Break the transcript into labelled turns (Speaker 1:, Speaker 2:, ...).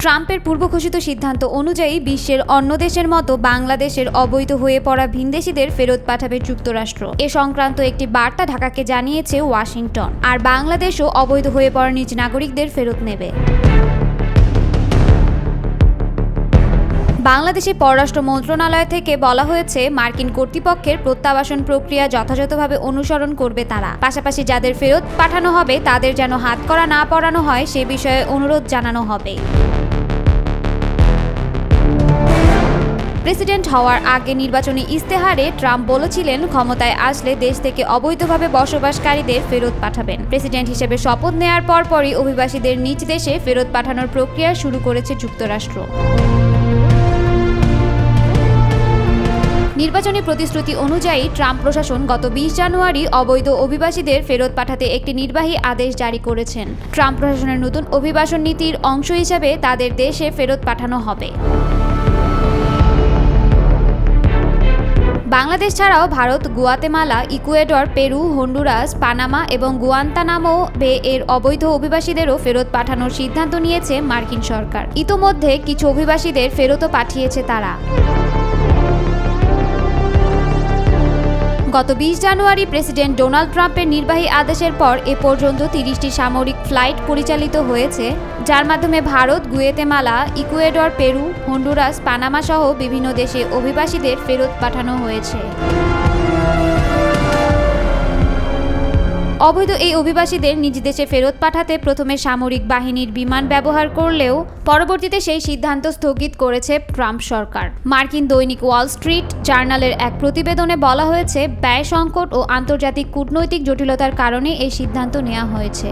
Speaker 1: ট্রাম্পের পূর্বঘোষিত সিদ্ধান্ত অনুযায়ী বিশ্বের অন্য দেশের মতো বাংলাদেশের অবৈধ হয়ে পড়া ভিনদেশিদের ফেরত পাঠাবে যুক্তরাষ্ট্র। এ সংক্রান্ত একটি বার্তা ঢাকাকে জানিয়েছে ওয়াশিংটন। আর বাংলাদেশও অবৈধ হয়ে পড়া নিজ নাগরিকদের ফেরত নেবে। বাংলাদেশের পররাষ্ট্র মন্ত্রণালয় থেকে বলা হয়েছে, মার্কিন কর্তৃপক্ষের প্রত্যাবাসন প্রক্রিয়া যথাযথভাবে অনুসরণ করবে তারা। পাশাপাশি যাদের ফেরত পাঠানো হবে তাদের যেন হাতকড়া না পরানো হয় সে বিষয়ে অনুরোধ জানানো হবে। প্রেসিডেন্ট হওয়ার আগে নির্বাচনী ইস্তেহারে ট্রাম্প বলেছিলেন, ক্ষমতায় আসলে দেশ থেকে অবৈধভাবে বসবাসকারীদের ফেরত পাঠাবেন। প্রেসিডেন্ট হিসেবে শপথ নেয়ার পরপরই অভিবাসীদের নিজ দেশে ফেরত পাঠানোর প্রক্রিয়া শুরু করেছে যুক্তরাষ্ট্র। নির্বাচনী প্রতিশ্রুতি অনুযায়ী ট্রাম্প প্রশাসন গত 20 জানুয়ারি অবৈধ অভিবাসীদের ফেরত পাঠাতে একটি নির্বাহী আদেশ জারি করেছেন। ট্রাম্প প্রশাসনের নতুন অভিবাসন নীতির অংশ হিসেবে তাদের দেশে ফেরত পাঠানো হবে। বাংলাদেশ ছাড়াও Bharat, Guatemala, Ecuador, Peru, Honduras, Panama এবং গুয়ান্তানামো বে এর অবৈধ অভিবাসীদেরও ফেরত পাঠানোর সিদ্ধান্ত নিয়েছে মার্কিন সরকার। ইতোমধ্যে কিছু অভিবাসীদের ফেরতও পাঠিয়েছে তারা। গত 20 জানুয়ারি প্রেসিডেন্ট ডোনাল্ড ট্রাম্পের নির্বাহী আদেশের পর এ পর্যন্ত 30টি সামরিক ফ্লাইট পরিচালিত হয়েছে, যার মাধ্যমে Bharat, Guatemala, Ecuador, Peru, Honduras, Panama সহ বিভিন্ন দেশে অভিবাসীদের ফেরত পাঠানো হয়েছে। অবৈধ এই অভিবাসীদের নিজ দেশে ফেরত পাঠাতে প্রথমে সামরিক বাহিনীর বিমান ব্যবহার করলেও পরবর্তীতে সেই সিদ্ধান্ত স্থগিত করেছে ট্রাম্প সরকার। মার্কিন দৈনিক ওয়াল স্ট্রিট জার্নালের এক প্রতিবেদনে বলা হয়েছে, ব্যয় সংকট ও আন্তর্জাতিক কূটনৈতিক জটিলতার কারণে এই সিদ্ধান্ত নেওয়া হয়েছে।